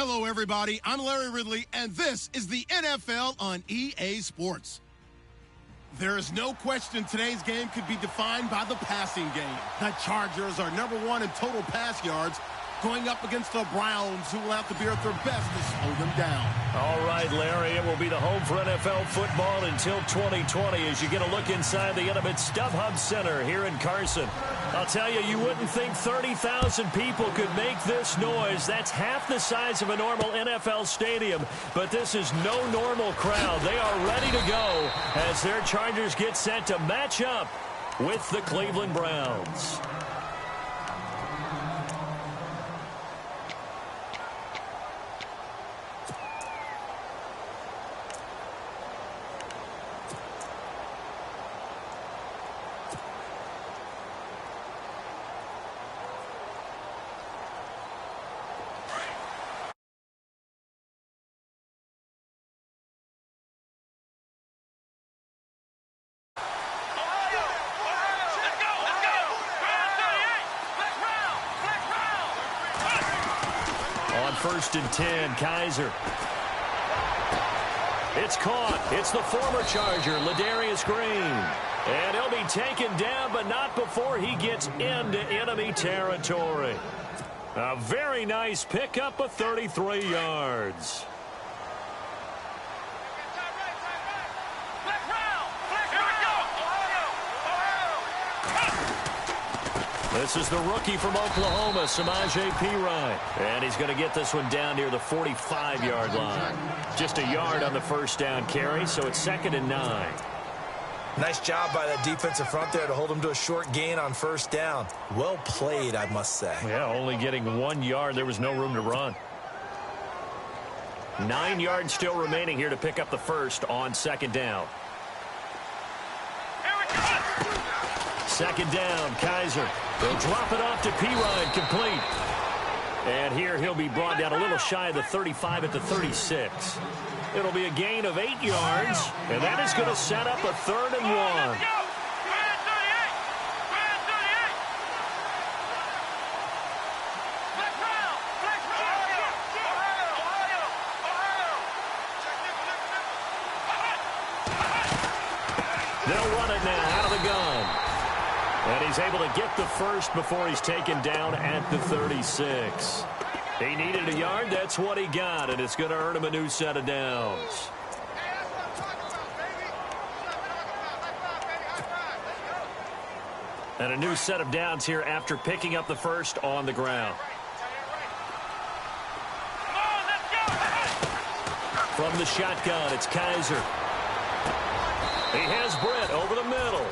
Hello, everybody. I'm Larry Ridley, and this is the NFL on EA Sports. There is no question today's game could be defined by the passing game. The Chargers are #1 in total pass yards, going up against the Browns, who will have to be at their best to slow them down. All right, Larry, it will be the home for NFL football until 2020 as you get a look inside the intimate StubHub Center here in Carson. I'll tell you, you wouldn't think 30,000 people could make this noise. That's half the size of a normal NFL stadium, but this is no normal crowd. They are ready to go as their Chargers get set to match up with the Cleveland Browns. First and 10, Kaiser. It's caught. It's the former Charger, Ladarius Green. And he'll be taken down, but not before he gets into enemy territory. A very nice pickup of 33 yards. This is the rookie from Oklahoma, Samaje Perine. And he's going to get this one down near the 45-yard line. Just a yard on the first down carry, so it's 2nd and 9. Nice job by that defensive front there to hold him to a short gain on first down. Well played, I must say. Yeah, only getting 1 yard. There was no room to run. 9 yards still remaining here to pick up the first on 2nd down. 2nd down, Kaiser. They'll drop it off to Perine, complete. And here he'll be brought down a little shy of the 35 at the 36. It'll be a gain of 8 yards, and that is going to set up a 3rd and 1. They'll run it now out of the gun. And he's able to get the first before he's taken down at the 36. He needed a yard. That's what he got, and it's going to earn him a new set of downs. And a new set of downs here after picking up the first on the ground. From the shotgun, it's Kaiser. He has Britt over the middle.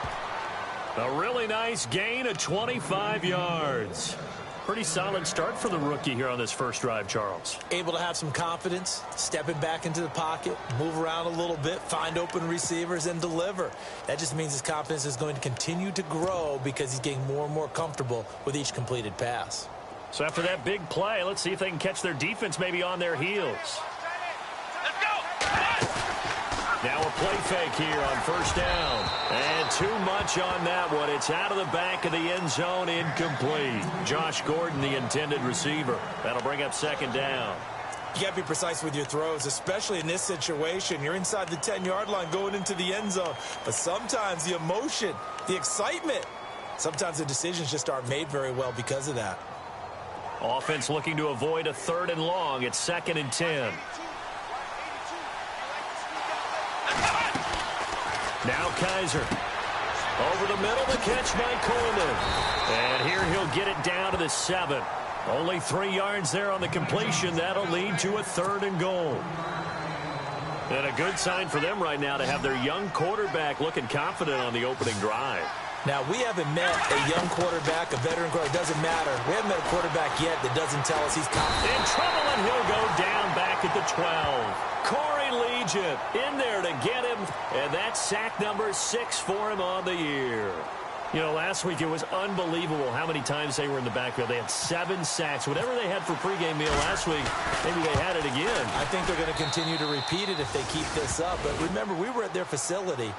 A really nice gain of 25 yards. Pretty solid start for the rookie here on this first drive, Charles. Able to have some confidence, stepping back into the pocket, move around a little bit, find open receivers, and deliver. That just means his confidence is going to continue to grow because he's getting more and more comfortable with each completed pass. So after that big play, let's see if they can catch their defense maybe on their heels. Now a play fake here on first down. And too much on that one. It's out of the back of the end zone, incomplete. Josh Gordon, the intended receiver. That'll bring up 2nd down. You got to be precise with your throws, especially in this situation. You're inside the 10-yard line going into the end zone. But sometimes the emotion, the excitement, sometimes the decisions just aren't made very well because of that. Offense looking to avoid a 3rd and long. It's 2nd and 10. Now Kaiser. Over the middle, the catch by Coleman. And here he'll get it down to the 7. Only 3 yards there on the completion. That'll lead to a 3rd and goal. And a good sign for them right now to have their young quarterback looking confident on the opening drive. Now, we haven't met a young quarterback, a veteran quarterback. It doesn't matter. We haven't met a quarterback yet that doesn't tell us he's confident. In trouble, and he'll go down back at the 12. Corey Legion in there to get him, and that's sack number 6 for him on the year. You know, last week it was unbelievable how many times they were in the backfield. They had 7 sacks. Whatever they had for pregame meal last week, maybe they had it again. I think they're going to continue to repeat it if they keep this up. But remember, we were at their facility,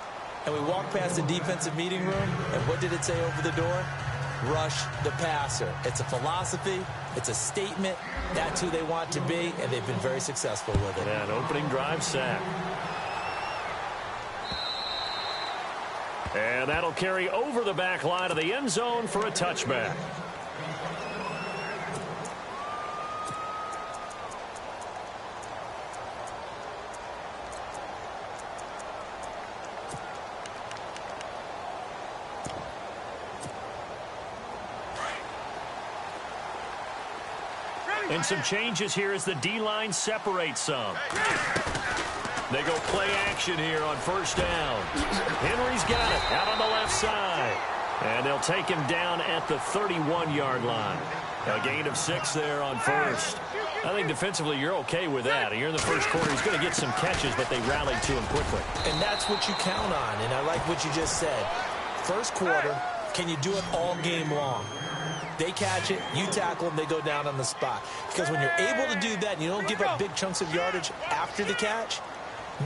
and we walked past the defensive meeting room, and what did it say over the door? rush the passer. It's a philosophy. It's a statement. That's who they want to be, and they've been very successful with it. That opening drive sack. And that'll carry over the back line of the end zone for a touchback. And some changes here as the D-line separates some. They go play action here on first down. Henry's got it out on the left side. And they'll take him down at the 31-yard line. A gain of 6 there on first. I think defensively you're okay with that. You're in the first quarter. He's going to get some catches, but they rallied to him quickly. And that's what you count on. And I like what you just said. First quarter, can you do it all game long? They catch it, you tackle them, they go down on the spot. Because when you're able to do that and you don't give up big chunks of yardage after the catch,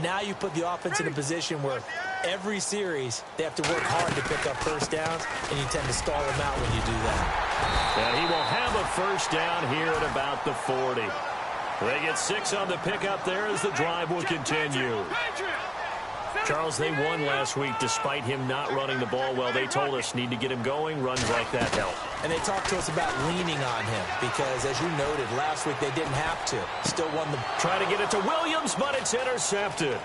now you put the offense in a position where every series they have to work hard to pick up first downs, and you tend to stall them out when you do that. And he will have a first down here at about the 40. They get 6 on the pickup there as the drive will continue. Charles, they won last week despite him not running the ball well. They told us need to get him going. Runs like that help. And they talked to us about leaning on him because, as you noted, last week they didn't have to. Still won the... Trying to get it to Williams, but it's intercepted.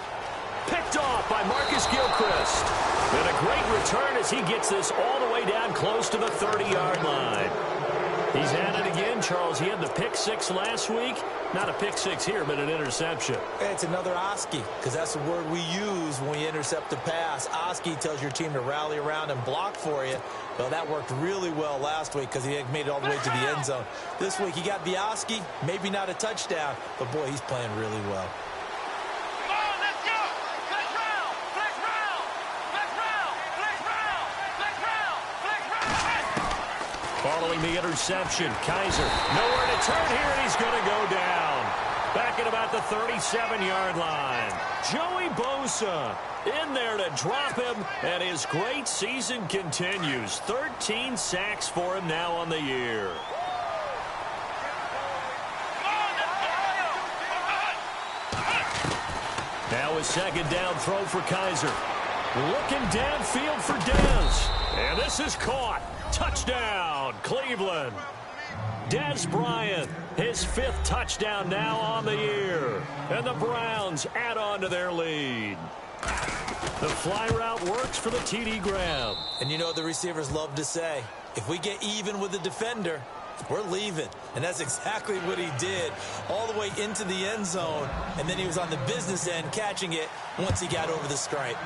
Picked off by Marcus Gilchrist. And a great return as he gets this all the way down close to the 30-yard line. He's had it again, Charles. He had the pick 6 last week. Not a pick 6 here, but an interception. It's another Oski, because that's the word we use when we intercept the pass. Oski tells your team to rally around and block for you. Well, that worked really well last week because he made it all the way to the end zone. This week, he got the Oski, maybe not a touchdown, but, boy, he's playing really well. Following the interception, Kaiser nowhere to turn here, and he's going to go down. Back at about the 37-yard line. Joey Bosa in there to drop him, and his great season continues. 13 sacks for him now on the year. Now a second down throw for Kaiser. Looking downfield for Dez. And this is caught. Touchdown, Cleveland. Dez Bryant, his 5th touchdown now on the year. And the Browns add on to their lead. The fly route works for the TD grab. And you know what the receivers love to say? If we get even with the defender, we're leaving. And that's exactly what he did all the way into the end zone. And then he was on the business end catching it once he got over the stripe.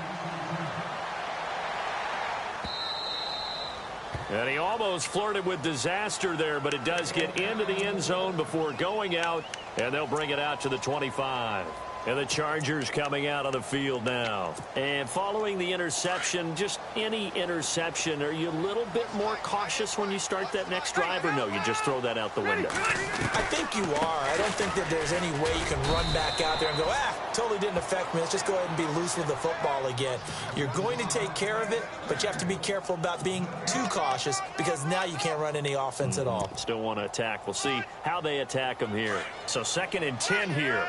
And he almost flirted with disaster there, but it does get into the end zone before going out, and they'll bring it out to the 25. And the Chargers coming out on the field now. And following the interception, just any interception, are you a little bit more cautious when you start that next drive, or no, you just throw that out the window? I think you are. I don't think that there's any way you can run back out there and go, totally didn't affect me. Let's just go ahead and be loose with the football again. You're going to take care of it, but you have to be careful about being too cautious because now you can't run any offense at all. Still want to attack. We'll see how they attack them here. So 2nd and 10 here.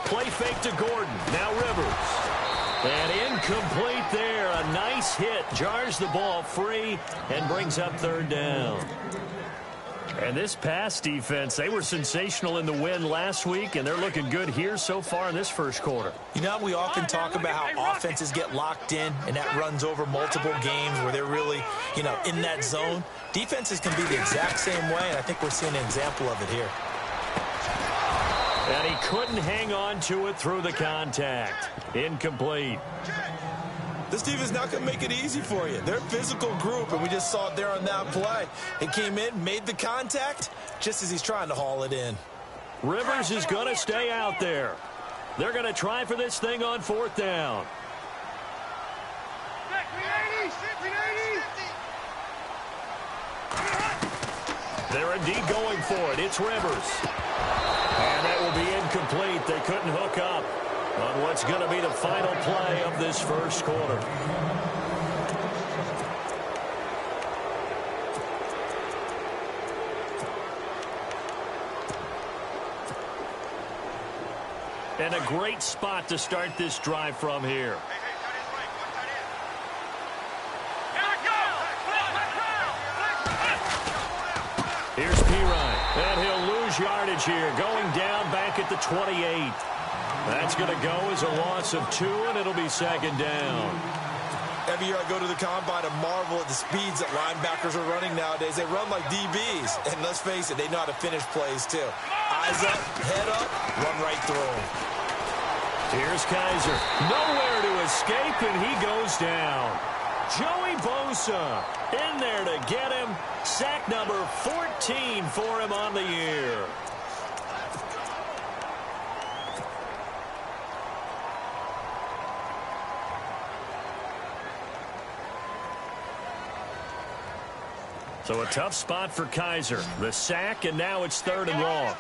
Play fake to Gordon. Now Rivers. And incomplete there. A nice hit. Jars the ball free and brings up 3rd down. And this pass defense, they were sensational in the win last week, and they're looking good here so far in this first quarter. You know, we often talk about how offenses get locked in, and that runs over multiple games where they're really, in that zone. Defenses can be the exact same way, and I think we're seeing an example of it here. And he couldn't hang on to it through the contact. Incomplete. This team is not going to make it easy for you. They're a physical group, and we just saw it there on that play. It came in, made the contact, just as he's trying to haul it in. Rivers is going to stay out there. They're going to try for this thing on 4th down. They're indeed going for it. It's Rivers. And that will be incomplete. They couldn't hook up. on what's going to be the final play of this first quarter. And a great spot to start this drive from here. Here's Pirine, and he'll lose yardage here, going down back at the 28. That's going to go as a loss of 2, and it'll be second down. Every year I go to the combine and marvel at the speeds that linebackers are running nowadays. They run like DBs, and let's face it, they know how to finish plays too. Eyes up, head up, run right through them. Here's Kaiser, nowhere to escape, and he goes down. Joey Bosa in there to get him. Sack number 14 for him on the year. So a tough spot for Kaiser. The sack, and now it's 3rd and long.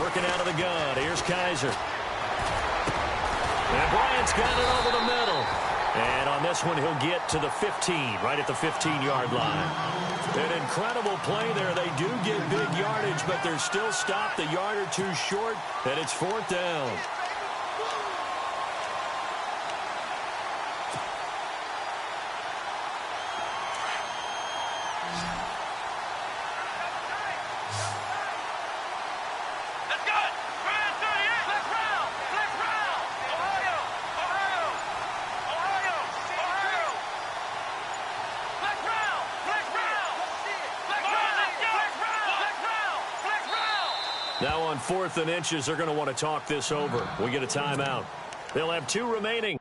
Working out of the gun. Here's Kaiser. And Bryant's got it over the middle. And on this one, he'll get to the 15, right at the 15-yard line. An incredible play there. They do get big yardage, but they're still stopped a yard or 2 short, and it's 4th down. Now on 4th and inches, they're going to want to talk this over. We get a timeout. They'll have 2 remaining.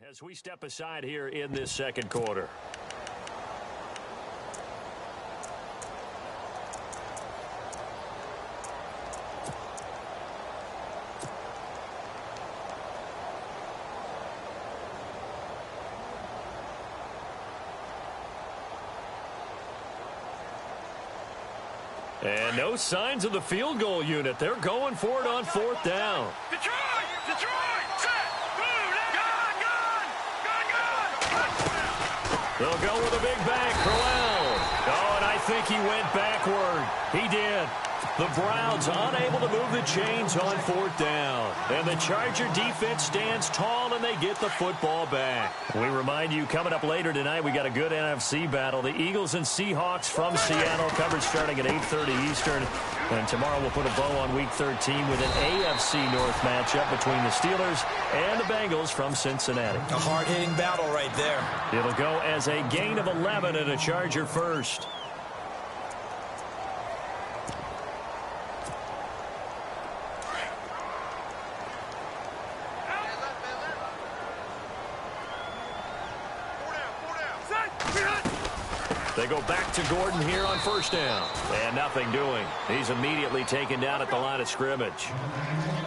As we step aside here in this second quarter. And no signs of the field goal unit. They're going for it on 4th down. Detroit! They'll go with a big bang. Crowell. Oh, and I think he went backward. He did. The Browns unable to move the chains on 4th down. And the Charger defense stands tall, and they get the football back. We remind you, coming up later tonight, we got a good NFC battle. The Eagles and Seahawks from Seattle, coverage starting at 8:30 Eastern. And tomorrow we'll put a bow on Week 13 with an AFC North matchup between the Steelers and the Bengals from Cincinnati. A hard-hitting battle right there. It'll go as a gain of 11 and a Charger first. They go back to Gordon here on 1st down. And nothing doing. He's immediately taken down at the line of scrimmage.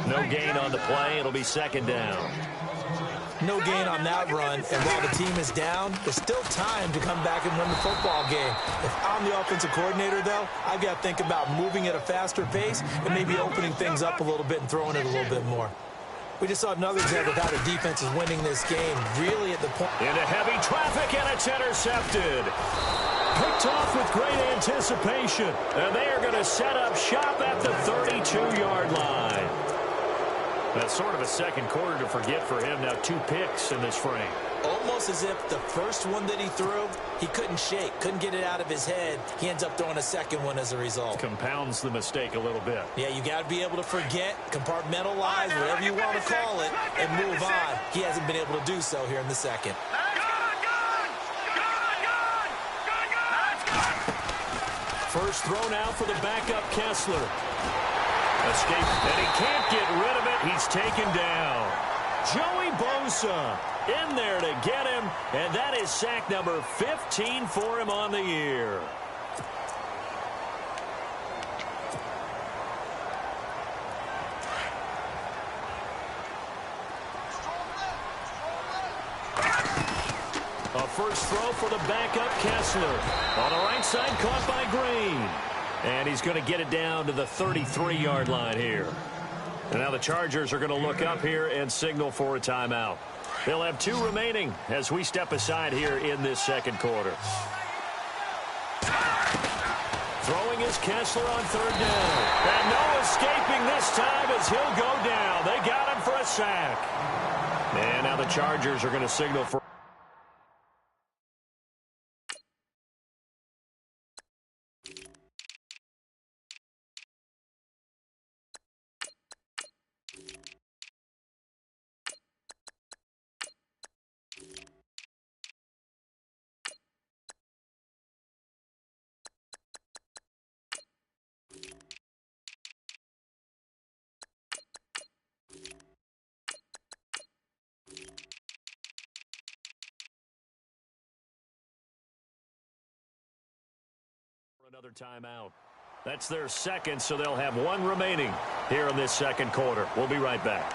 No gain on the play. It'll be 2nd down. No gain on that run. And while the team is down, there's still time to come back and win the football game. If I'm the offensive coordinator, though, I've got to think about moving at a faster pace and maybe opening things up a little bit and throwing it a little bit more. We just saw another example of how the defense is winning this game, really at the point. Into heavy traffic, and it's intercepted. Picked off with great anticipation. And they are going to set up shop at the 32-yard line. That's sort of a second quarter to forget for him. Now 2 picks in this frame. Almost as if the first one that he threw, he couldn't shake, couldn't get it out of his head. He ends up throwing a second one as a result. Compounds the mistake a little bit. Yeah, you got to be able to forget, compartmentalize, whatever you want to call it, and move on. He hasn't been able to do so here in the second. First throw now for the backup Kessler. Escape, and he can't get rid of it. He's taken down. Joey Bosa in there to get him, and that is sack number 15 for him on the year. A first throw for the backup Kessler. On the right side, caught by Green. And he's going to get it down to the 33-yard line here. And now the Chargers are going to look up here and signal for a timeout. They'll have 2 remaining as we step aside here in this second quarter. Throwing is Kessler on 3rd down. And no escaping this time as he'll go down. They got him for a sack. And now the Chargers are going to signal for another timeout. That's their second, so they'll have 1 remaining here in this second quarter. We'll be right back.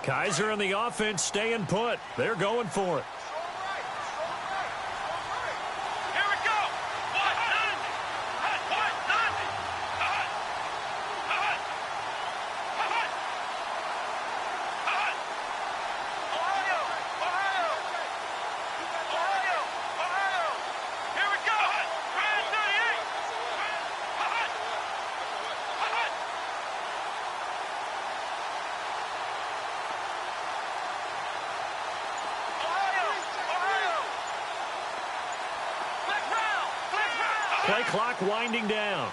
Kaiser and the offense staying put. They're going for it. Play clock winding down.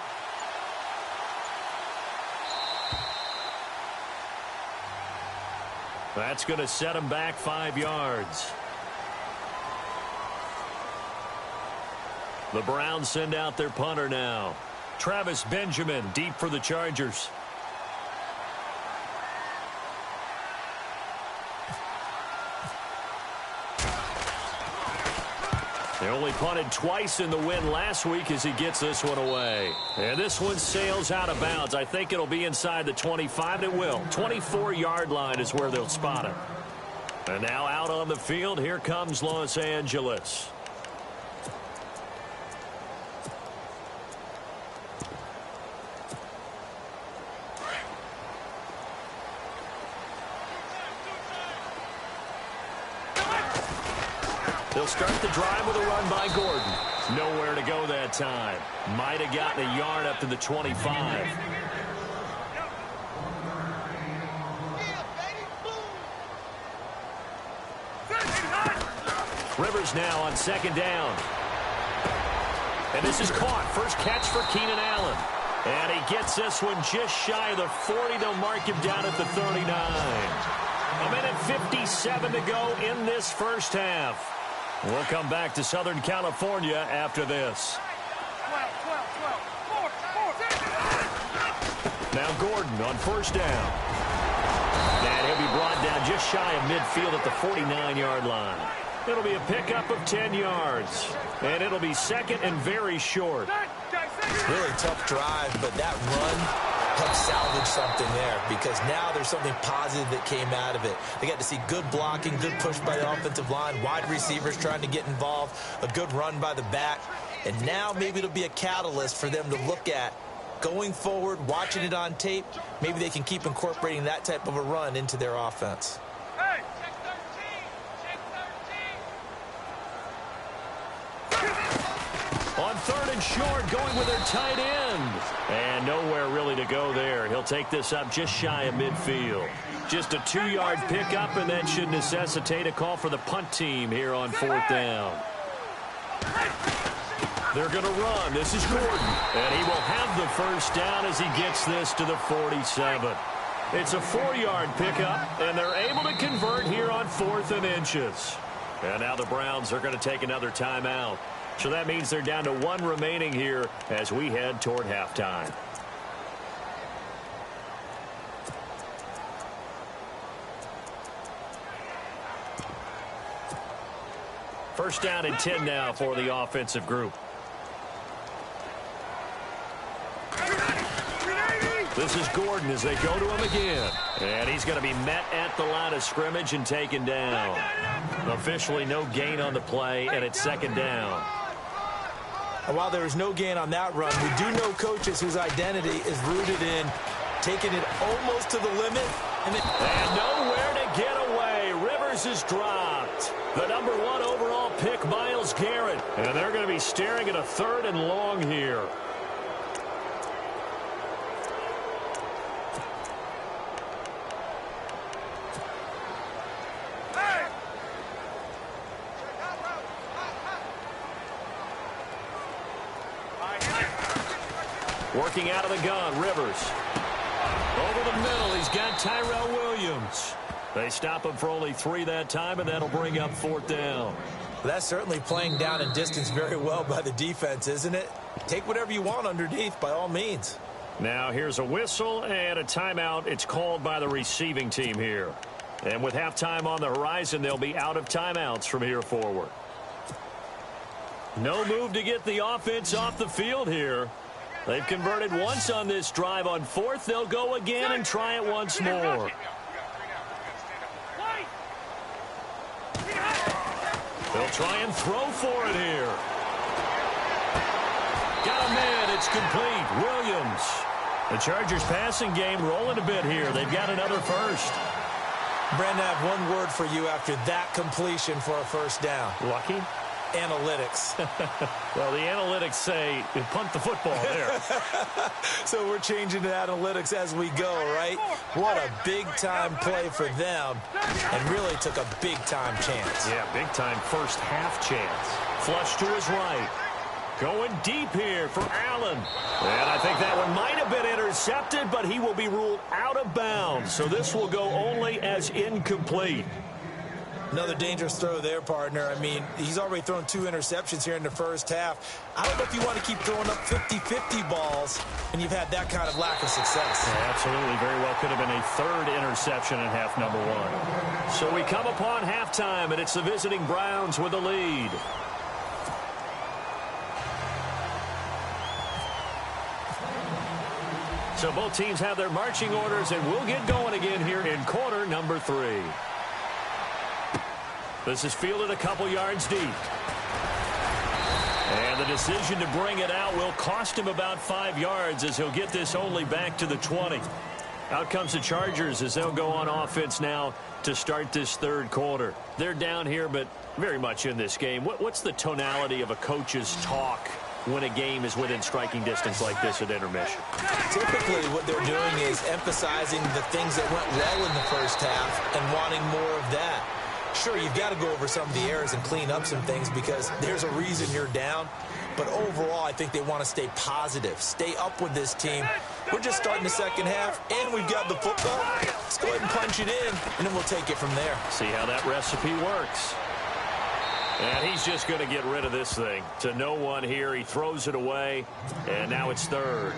That's going to set him back 5 yards. The Browns send out their punter now. Travis Benjamin deep for the Chargers. They only punted twice in the win last week as he gets this one away. And this one sails out of bounds. I think it'll be inside the 25. It will. 24-yard line is where they'll spot it. And now out on the field, here comes Los Angeles. They'll start the drive with a run by Gordon. Nowhere to go that time. Might have gotten a yard up to the 25. Rivers now on 2nd down. And this is caught. First catch for Keenan Allen. And he gets this one just shy of the 40. They'll mark him down at the 39. A minute 57 to go in this first half. We'll come back to Southern California after this. Now Gordon on 1st down. And he'll be brought down just shy of midfield at the 49-yard line. It'll be a pickup of 10 yards. And it'll be 2nd and very short. Really tough drive, but that run helped salvage something there because now there's something positive that came out of it. They got to see good blocking, good push by the offensive line, wide receivers trying to get involved, a good run by the back, and now maybe it'll be a catalyst for them to look at going forward, watching it on tape. Maybe they can keep incorporating that type of a run into their offense. On 3rd and short, going with their tight end. And nowhere really to go there. He'll take this up just shy of midfield. Just a 2-yard pickup, and that should necessitate a call for the punt team here on 4th down. They're going to run. This is Gordon. And he will have the first down as he gets this to the 47. It's a 4-yard pickup, and they're able to convert here on 4th and inches. And now the Browns are going to take another timeout. So that means they're down to 1 remaining here as we head toward halftime. First down and 10 now for the offensive group. This is Gordon as they go to him again. And he's going to be met at the line of scrimmage and taken down. Officially no gain on the play, and it's 2nd down. And while there is no gain on that run, we do know coaches whose identity is rooted in taking it almost to the limit. And nowhere to get away. Rivers is dropped. The number 1 overall pick, Myles Garrett. And they're going to be staring at a 3rd and long here. Working out of the gun, Rivers. Over the middle, he's got Tyrell Williams. They stop him for only 3 that time, and that'll bring up 4th down. That's certainly playing down and distance very well by the defense, isn't it? Take whatever you want underneath, by all means. Now here's a whistle and a timeout. It's called by the receiving team here. And with halftime on the horizon, they'll be out of timeouts from here forward. No move to get the offense off the field here. They've converted once on this drive. On 4th, they'll go again and try it once more. They'll try and throw for it here. Got a man. It's complete. Williams. The Chargers passing game rolling a bit here. They've got another first. Brandon, I have one word for you after that completion for a first down. Lucky? Analytics. Well, the analytics say punt the football there. So we're changing to analytics as we go, right? What a big-time play for them, and really took a big-time chance. Yeah, big-time first half chance. Flush to his right. Going deep here for Allen. And I think that one might have been intercepted, but he will be ruled out of bounds. So this will go only as incomplete. Another dangerous throw there, partner. I mean, he's already thrown 2 interceptions here in the first half. I don't know if you want to keep throwing up 50-50 balls when you've had that kind of lack of success. Yeah, absolutely. Very well could have been a 3rd interception in half number 1. So we come upon halftime, and it's the visiting Browns with the lead. So both teams have their marching orders, and we'll get going again here in quarter number 3. This is fielded a couple yards deep. And the decision to bring it out will cost him about 5 yards as he'll get this only back to the 20. Out comes the Chargers as they'll go on offense now to start this 3rd quarter. They're down here, but very much in this game. What's the tonality of a coach's talk when a game is within striking distance like this at intermission? Typically what they're doing is emphasizing the things that went well in the first half and wanting more of that. Sure, you've got to go over some of the errors and clean up some things because there's a reason you're down. But overall, I think they want to stay positive, stay up with this team. We're just starting the second half, and we've got the football. Let's go ahead and punch it in, and then we'll take it from there. See how that recipe works. And he's just going to get rid of this thing. To no one here. He throws it away, and now it's 3rd.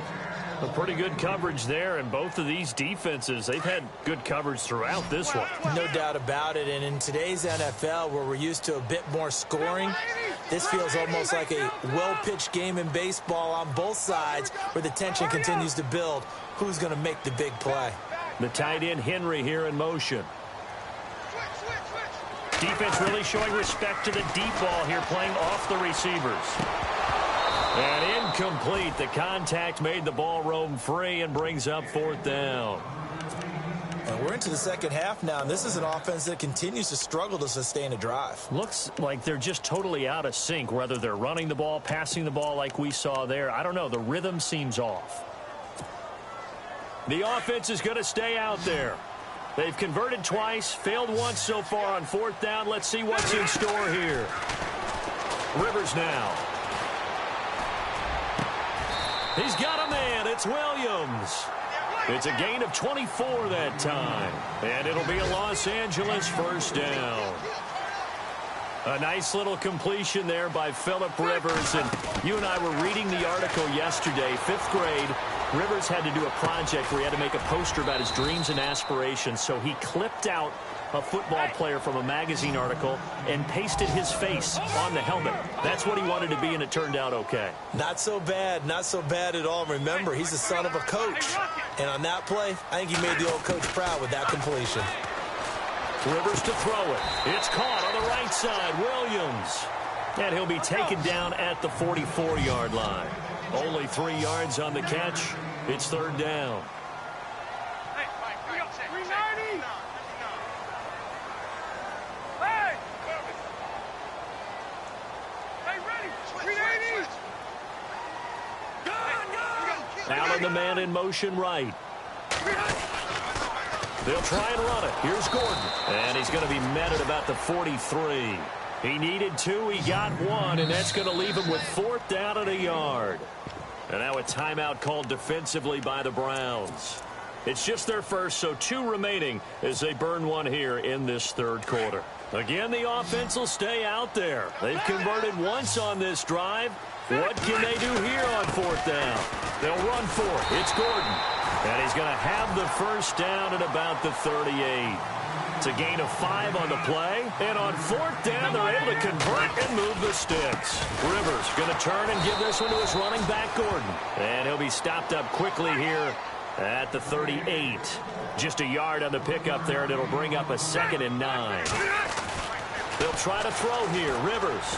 A pretty good coverage there, and both of these defenses, they've had good coverage throughout this one. No doubt about it, and in today's NFL, where we're used to a bit more scoring, this feels almost like a well-pitched game in baseball on both sides where the tension continues to build. Who's going to make the big play? The tight end, Henry, here in motion. Defense really showing respect to the deep ball here, playing off the receivers. And incomplete. The contact made the ball roam free and brings up 4th down. And we're into the second half now, and this is an offense that continues to struggle to sustain a drive. Looks like they're just totally out of sync, whether they're running the ball, passing the ball like we saw there. I don't know. The rhythm seems off. The offense is going to stay out there. They've converted twice, failed once so far on fourth down. Let's see what's in store here. Rivers now. He's got a man. It's Williams. It's a gain of 24 that time. And it'll be a Los Angeles first down. A nice little completion there by Phillip Rivers. And you and I were reading the article yesterday, 5th grade. Rivers had to do a project where he had to make a poster about his dreams and aspirations. So he clipped out a football player from a magazine article and pasted his face on the helmet. That's what he wanted to be, and it turned out okay. Not so bad. Not so bad at all. Remember, he's the son of a coach. And on that play, I think he made the old coach proud with that completion. Rivers to throw it. It's caught on the right side. Williams. And he'll be taken down at the 44-yard line. Only 3 yards on the catch. It's third down. Allen, the man in motion right. They'll try and run it. Here's Gordon. And he's going to be met at about the 43. He needed 2. He got 1. And that's going to leave him with 4th down and a yard. And now a timeout called defensively by the Browns. It's just their first, so 2 remaining as they burn 1 here in this third quarter. Again, the offense will stay out there. They've converted once on this drive. What can they do here on 4th down? They'll run for it. It's Gordon. And he's going to have the first down at about the 38. It's a gain of 5 on the play. And on 4th down, they're able to convert and move the sticks. Rivers going to turn and give this one to his running back, Gordon. And he'll be stopped up quickly here at the 38. Just a yard on the pickup there, and it'll bring up a 2nd and 9. They'll try to throw here. Rivers.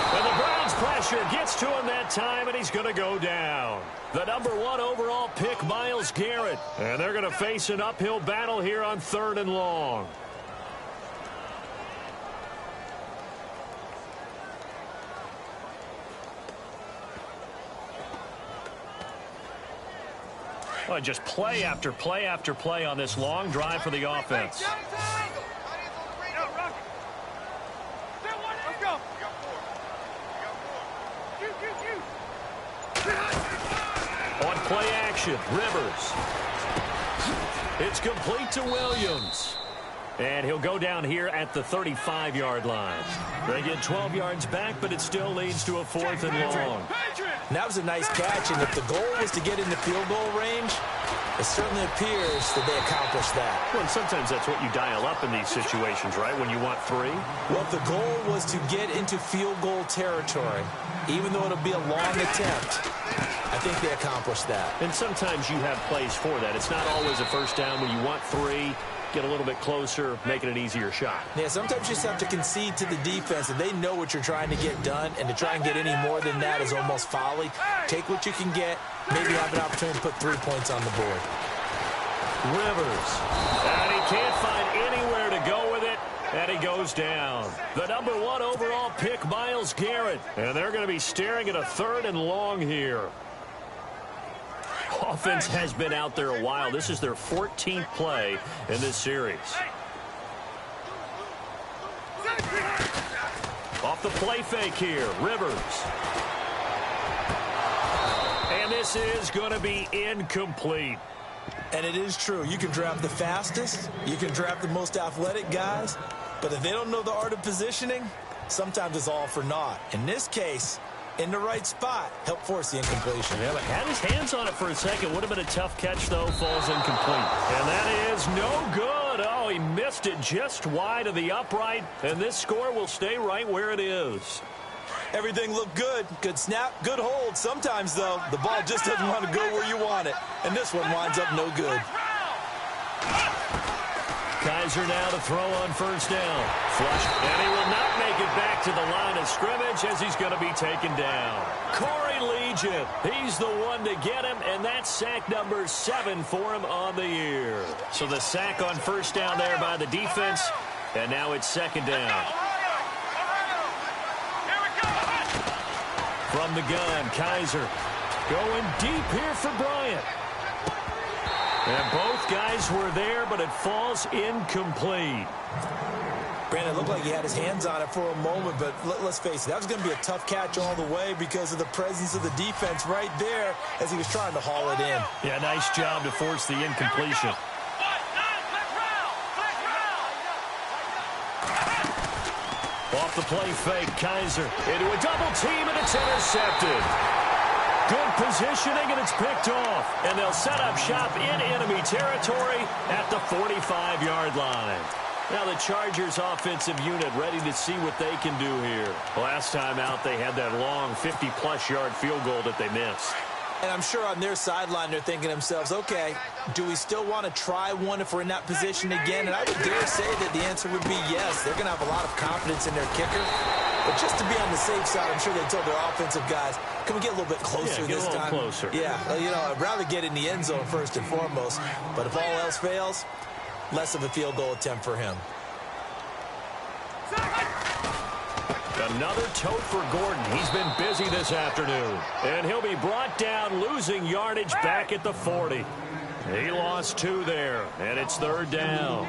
And the Browns pressure gets to him that time, and he's going to go down. The number 1 overall pick, Myles Garrett. And they're going to face an uphill battle here on 3rd and long. Well, just play after play after play on this long drive for the offense. On play action, Rivers. It's complete to Williams. And he'll go down here at the 35-yard line. They get 12 yards back, but it still leads to a 4th and long. And that was a nice catch, and if the goal was to get into field goal range, it certainly appears that they accomplished that. Well, and sometimes that's what you dial up in these situations, right, when you want 3? Well, if the goal was to get into field goal territory, even though it'll be a long attempt, I think they accomplished that. And sometimes you have plays for that. It's not always a first down when you want 3. Get a little bit closer, making an easier shot. Yeah, sometimes you just have to concede to the defense, and they know what you're trying to get done, and to try and get any more than that is almost folly. Take what you can get, maybe have an opportunity to put 3 points on the board. Rivers, and he can't find anywhere to go with it, and he goes down. The number 1 overall pick, Myles Garrett, and they're going to be staring at a 3rd and long here. Offense has been out there a while. This is their 14th play in this series. Off the play fake here, Rivers. And this is going to be incomplete. And it is true. You can draft the fastest. You can draft the most athletic guys. But if they don't know the art of positioning, sometimes it's all for naught. In this case, in the right spot, help force the incompletion. Yeah, but had his hands on it for a second. Would have been a tough catch, though. Falls incomplete. And that is no good. Oh, he missed it just wide of the upright. And this score will stay right where it is. Everything looked good. Good snap, good hold. Sometimes, though, the ball just doesn't want to go where you want it. And this one winds up no good. Kaiser now to throw on first down. Flush, and he will not make it back to the line of scrimmage as he's going to be taken down. Corey Legion, he's the one to get him, and that's sack number 7 for him on the year. So the sack on first down there by the defense, and now it's second down. From the gun, Kaiser going deep here for Bryant. And both guys were there, but it falls incomplete. Brandon, it looked like he had his hands on it for a moment, but let's face it, that was going to be a tough catch all the way because of the presence of the defense right there as he was trying to haul it in. Yeah, nice job to force the incompletion. Off the play fake, Kaiser into a double team, and it's intercepted. Good positioning, and it's picked off. And they'll set up shop in enemy territory at the 45-yard line. Now the Chargers offensive unit ready to see what they can do here. Last time out, they had that long 50-plus yard field goal that they missed. And I'm sure on their sideline they're thinking to themselves, okay, do we still want to try one if we're in that position again? And I would dare say that the answer would be yes. They're going to have a lot of confidence in their kicker. But just to be on the safe side, I'm sure they told their offensive guys, can we get a little bit closer this time? Yeah, get a little closer. Yeah, you know, I'd rather get in the end zone first and foremost. But if all else fails, less of a field goal attempt for him. Another tote for Gordon. He's been busy this afternoon. And he'll be brought down, losing yardage back at the 40. He lost 2 there, and it's third down.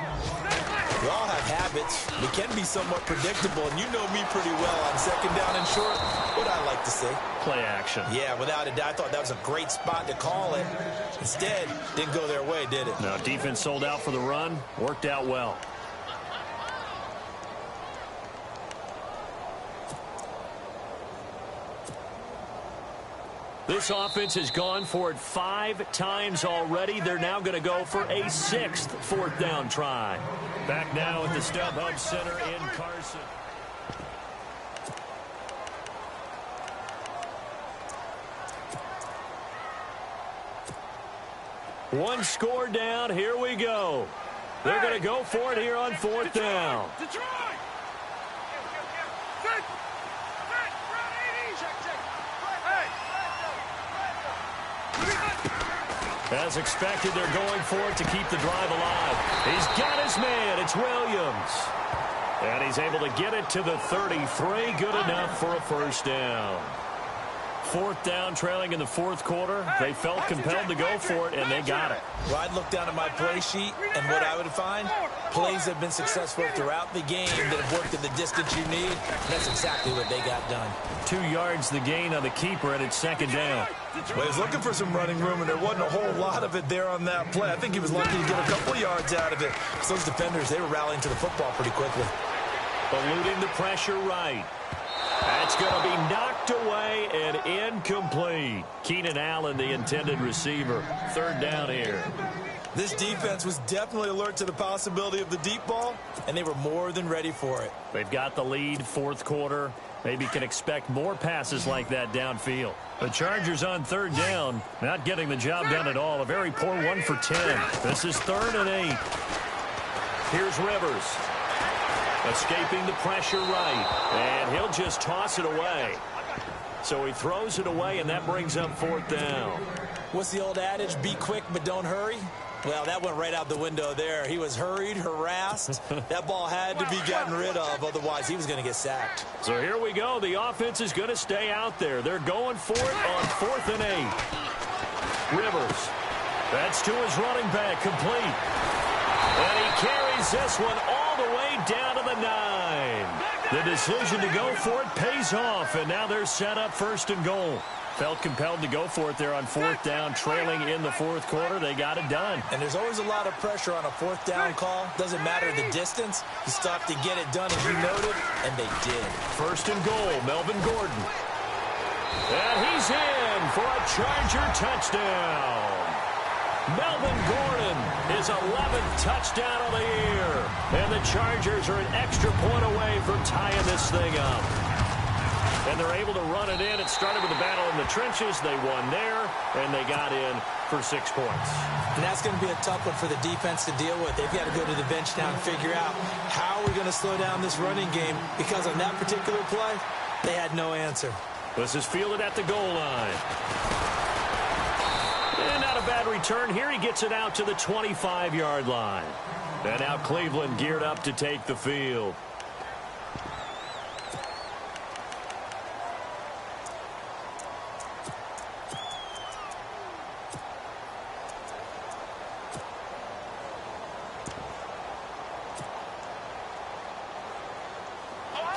We all have habits. We can be somewhat predictable, and you know me pretty well on second down and short. What I like to say. Play action. Yeah, without a doubt. I thought that was a great spot to call it. Instead, didn't go their way, did it? No, defense sold out for the run. Worked out well. This offense has gone for it 5 times already. They're now going to go for a 6th fourth down try. Back now at the StubHub Center in Carson. One score down. Here we go. They're going to go for it here on fourth down. As expected, they're going for it to keep the drive alive. He's got his man. It's Williams. And he's able to get it to the 33. Good enough for a first down. Fourth down, trailing in the fourth quarter. They felt compelled to go for it, and they got it. Well, I'd look down at my play sheet, and what I would find, plays have been successful throughout the game that have worked at the distance you need. That's exactly what they got done. 2 yards the gain on the keeper, and it's second down. Well, he was looking for some running room, and there wasn't a whole lot of it there on that play. I think he was lucky to get a couple of yards out of it. So those defenders, they were rallying to the football pretty quickly. Eluding the pressure right. That's going to be knocked away and incomplete. Keenan Allen, the intended receiver. Third down here. This defense was definitely alert to the possibility of the deep ball, and they were more than ready for it. They've got the lead, fourth quarter. Maybe can expect more passes like that downfield. The Chargers on third down, not getting the job done at all. A very poor 1 for 10. This is 3rd and 8. Here's Rivers. Escaping the pressure right. And he'll just toss it away. So he throws it away, and that brings up fourth down. What's the old adage? Be quick, but don't hurry. Well, that went right out the window there. He was hurried, harassed. That ball had to be gotten rid of. Otherwise, he was going to get sacked. So here we go. The offense is going to stay out there. They're going for it on 4th and 8. Rivers. That's to his running back. Complete. And he carries this one all the way down to the 9. The decision to go for it pays off. And now they're set up 1st and goal. Felt compelled to go for it there on fourth down, trailing in the fourth quarter. They got it done. And there's always a lot of pressure on a fourth down call. Doesn't matter the distance. You stop to get it done, as you noted, and they did. 1st and goal, Melvin Gordon. And he's in for a Charger touchdown. Melvin Gordon, his 11th touchdown of the year. And the Chargers are an extra point away from tying this thing up. And they're able to run it in. It started with a battle in the trenches. They won there, and they got in for 6 points. And that's going to be a tough one for the defense to deal with. They've got to go to the bench now and figure out how are we going to slow down this running game, because on that particular play, they had no answer. This is fielded at the goal line. And not a bad return here. He gets it out to the 25-yard line. And now Cleveland geared up to take the field.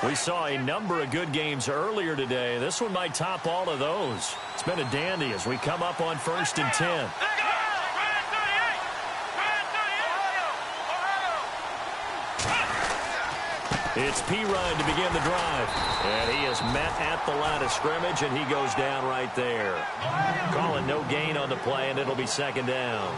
We saw a number of good games earlier today. This one might top all of those. It's been a dandy as we come up on 1st and 10. It's P-Ryan to begin the drive. And he is met at the line of scrimmage, and he goes down right there. Calling no gain on the play, and it'll be 2nd down.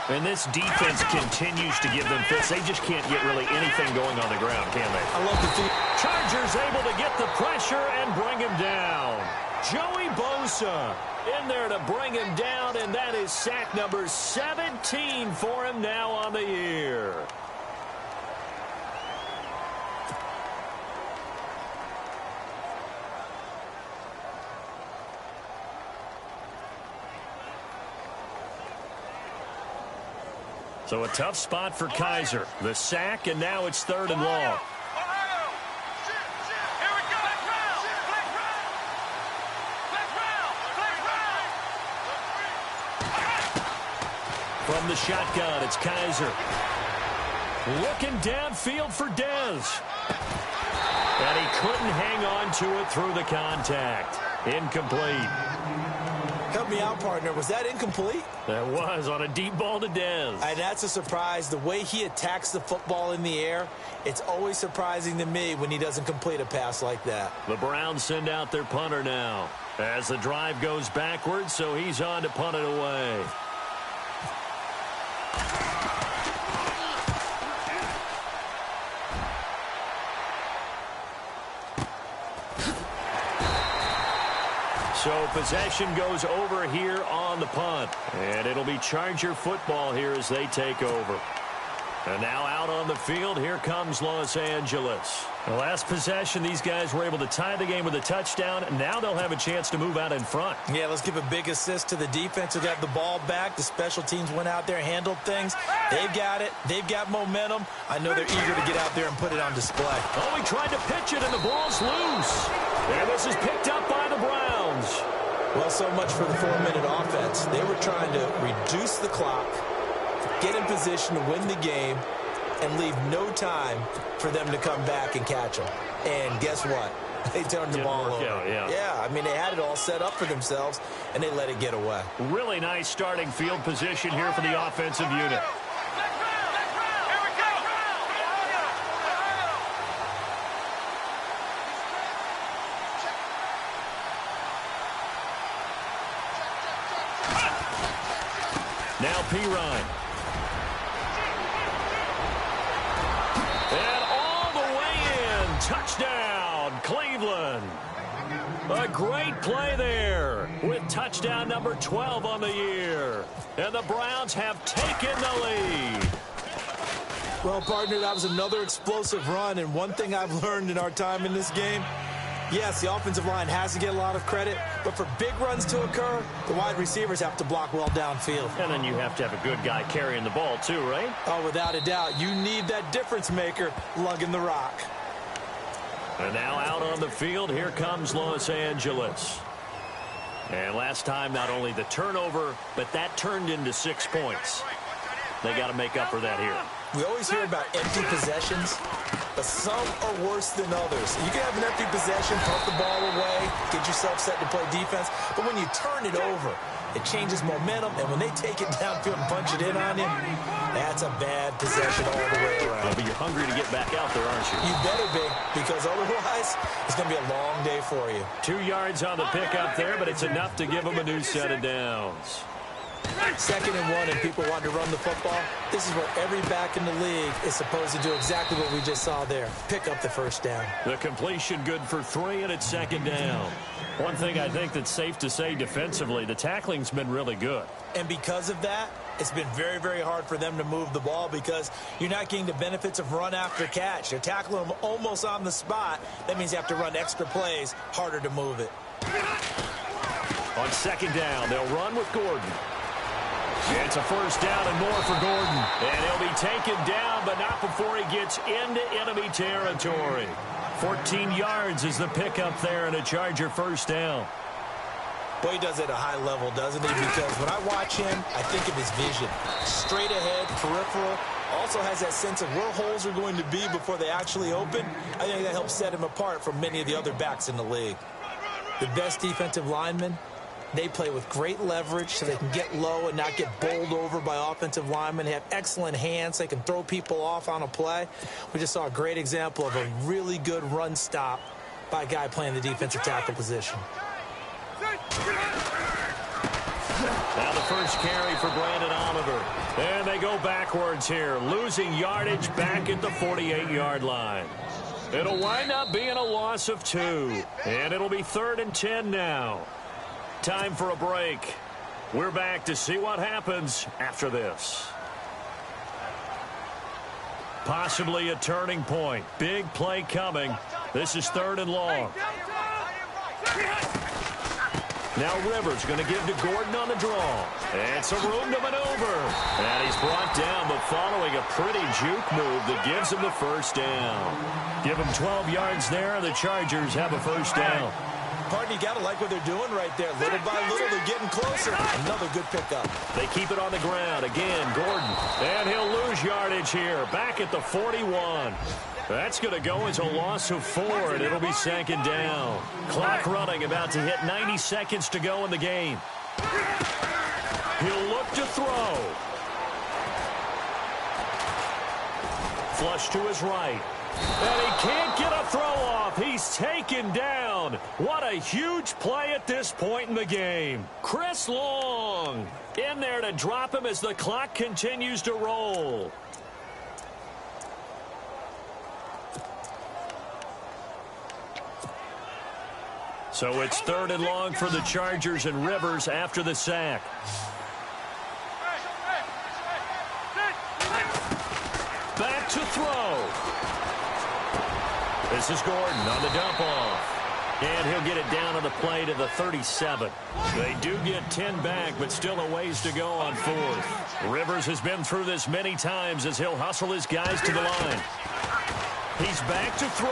And this defense continues to give them fits. They just can't get really anything going on the ground, can they? I love the feet. Chargers able to get the pressure and bring him down. Joey Bosa in there to bring him down, and that is sack number 17 for him now on the year. So a tough spot for Kaiser. The sack, and now it's 3rd and long. From the shotgun, it's Kaiser. Looking downfield for Dez. And he couldn't hang on to it through the contact. Incomplete. Help me out, partner. Was that incomplete? That was on a deep ball to Dez. And that's a surprise. The way he attacks the football in the air, it's always surprising to me when he doesn't complete a pass like that. The Browns send out their punter now as the drive goes backwards, so he's on to punt it away. So possession goes over here on the punt. And it'll be Charger football here as they take over. And now out on the field, here comes Los Angeles. The last possession, these guys were able to tie the game with a touchdown. And now they'll have a chance to move out in front. Yeah, let's give a big assist to the defense who got the ball back. The special teams went out there, handled things. They've got it. They've got momentum. I know they're eager to get out there and put it on display. Oh, he tried to pitch it, and the ball's loose. And this is picked up by the Browns. Well, so much for the 4-minute offense. They were trying to reduce the clock, get in position to win the game, and leave no time for them to come back and catch them. And guess what? They turned the ball over. Yeah, I mean, they had it all set up for themselves, and they let it get away. Really nice starting field position here for the offensive unit. Now P-Ryan. And all the way in. Touchdown, Cleveland. A great play there with touchdown number 12 on the year. And the Browns have taken the lead. Well, partner, that was another explosive run. And one thing I've learned in our time in this game, yes, the offensive line has to get a lot of credit, but for big runs to occur, the wide receivers have to block well downfield. And then you have to have a good guy carrying the ball too, right? Oh, without a doubt. You need that difference maker lugging the rock. And now out on the field, here comes Los Angeles. And last time, not only the turnover, but that turned into 6 points. They got to make up for that here. We always hear about empty possessions, but some are worse than others. You can have an empty possession, pump the ball away, get yourself set to play defense, but when you turn it over, it changes momentum, and when they take it downfield and punch it in on you, that's a bad possession all the way around. But you're hungry to get back out there, aren't you? You better be, because otherwise, it's going to be a long day for you. 2 yards on the pickup there, but it's enough to give them a new set of downs. 2nd and 1 and people want to run the football, this is where every back in the league is supposed to do exactly what we just saw there. Pick up the first down. The completion good for 3, and it's 2nd down. One thing I think that's safe to say defensively, the tackling's been really good. And because of that, it's been very, very hard for them to move the ball because you're not getting the benefits of run after catch. They're tackling them almost on the spot. That means you have to run extra plays, harder to move it. On 2nd down, they'll run with Gordon. It's a first down and more for Gordon. And he'll be taken down, but not before he gets into enemy territory. 14 yards is the pickup there and a Charger first down. Boy, he does it at a high level, doesn't he? Because when I watch him, I think of his vision. Straight ahead, peripheral. Also has that sense of where holes are going to be before they actually open. I think that helps set him apart from many of the other backs in the league. The best defensive linemen, they play with great leverage so they can get low and not get bowled over by offensive linemen. They have excellent hands. They can throw people off on a play. We just saw a great example of a really good run stop by a guy playing the defensive tackle position. Now the first carry for Brandon Oliver. And they go backwards here, losing yardage back at the 48-yard line. It'll wind up being a loss of 2. And it'll be 3rd and 10 now. Time for a break. We're back to see what happens after this. Possibly a turning point. Big play coming. This is 3rd and long. Now Rivers going to give to Gordon on the draw. And some room to maneuver. And he's brought down, but following a pretty juke move that gives him the first down. Give him 12 yards there, and the Chargers have a first down. Pardon, you got to like what they're doing right there. Little by little, they're getting closer. Another good pickup. They keep it on the ground. Again, Gordon. And he'll lose yardage here. Back at the 41. That's going to go as a loss of 4, and it'll be 2nd down. Clock running, about to hit 90 seconds to go in the game. He'll look to throw. Flush to his right. And he can't get a throw off. He's taken down. What a huge play at this point in the game. Chris Long in there to drop him as the clock continues to roll. So it's 3rd and long for the Chargers, and Rivers after the sack. Back to throw. This is Gordon on the dump off. And he'll get it down on the play to the 37. They do get 10 back, but still a ways to go on 4th. Rivers has been through this many times as he'll hustle his guys to the line. He's back to throw.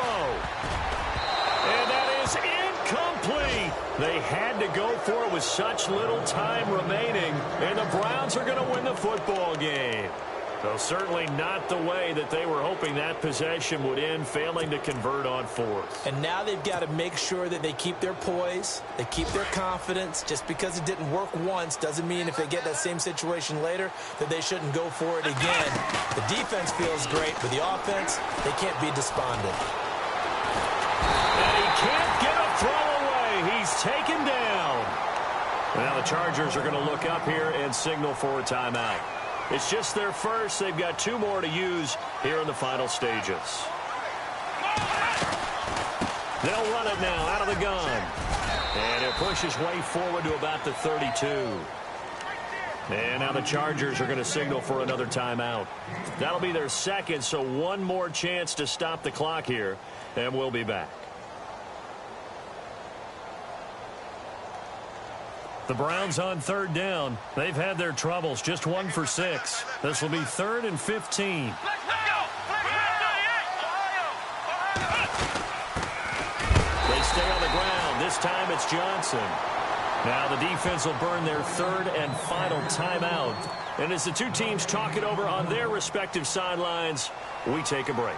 And that is incomplete. They had to go for it with such little time remaining, and the Browns are going to win the football game. So certainly not the way that they were hoping that possession would end, failing to convert on 4th. And now they've got to make sure that they keep their poise, they keep their confidence. Just because it didn't work once doesn't mean if they get that same situation later that they shouldn't go for it again. The defense feels great, but the offense, they can't be despondent. And he can't get a throw away. He's taken down. Now the Chargers are going to look up here and signal for a timeout. It's just their first. They've got 2 more to use here in the final stages. They'll run it now out of the gun. And he'll push his way forward to about the 32. And now the Chargers are going to signal for another timeout. That'll be their second, so 1 more chance to stop the clock here, and we'll be back. The Browns on 3rd down. They've had their troubles, just 1 for 6. This will be 3rd and 15. They stay on the ground. This time it's Johnson. Now the defense will burn their 3rd and final timeout. And as the 2 teams talk it over on their respective sidelines, we take a break.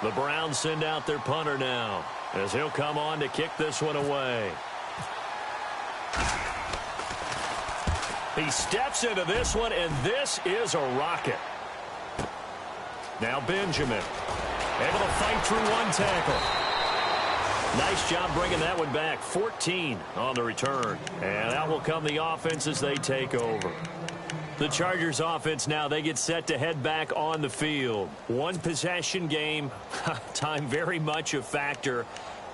The Browns send out their punter now as he'll come on to kick this one away. He steps into this one, and this is a rocket. Now Benjamin, able to fight through 1 tackle. Nice job bringing that one back. 14 on the return. And out will come the offense as they take over. The Chargers offense now, they get set to head back on the field. One possession game. Time very much a factor.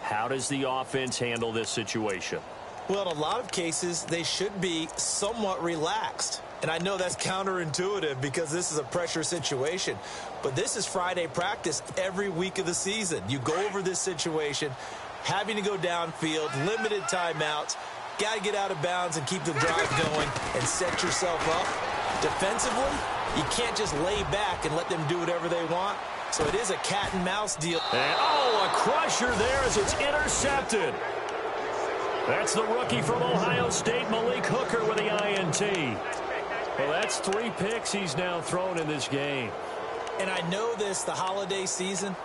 How does the offense handle this situation? Well, in a lot of cases, they should be somewhat relaxed. And I know that's counterintuitive because this is a pressure situation. But this is Friday practice every week of the season. You go over this situation, having to go downfield, limited timeouts, got to get out of bounds and keep the drive going and set yourself up. Defensively, you can't just lay back and let them do whatever they want. So it is a cat and mouse deal. And, oh, a crusher there as it's intercepted. That's the rookie from Ohio State, Malik Hooker, with the INT. Well, that's 3 picks he's now thrown in this game. And I know this, the holiday season,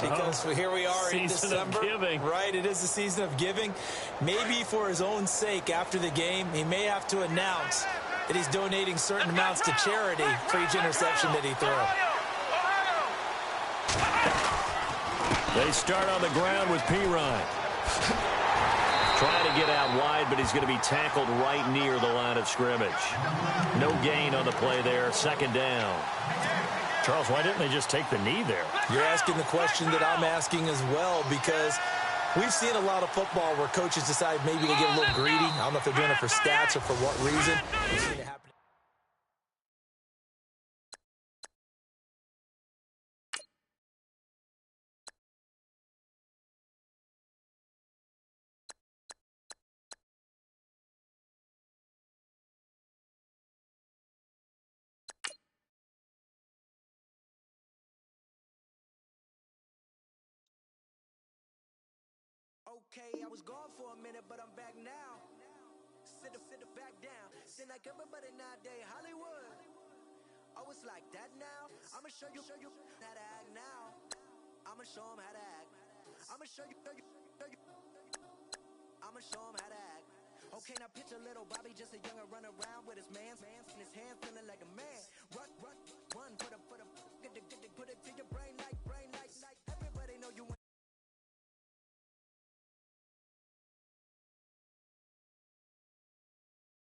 because here we are in December. Season of giving. Right, it is the season of giving. Maybe for his own sake after the game, he may have to announce that he's donating certain amounts to charity for each interception that he throws. They start on the ground with Pirine. Trying to get out wide, but he's going to be tackled right near the line of scrimmage. No gain on the play there. Second down. Charles, why didn't they just take the knee there? You're asking the question that I'm asking as well, because we've seen a lot of football where coaches decide maybe to get a little greedy. I don't know if they're doing it for stats or for what reason. We've seen it happen. Okay, I was gone for a minute, but I'm back now. Sit back down. Seem like everybody nowadays, Hollywood. Oh, it's like that now? I'ma show you how to act now. I'ma show them how to act. I'ma show you. I'ma show them how to act. Okay, now picture little Bobby, just a youngin' run around with his man's in his hands, feeling like a man. Run.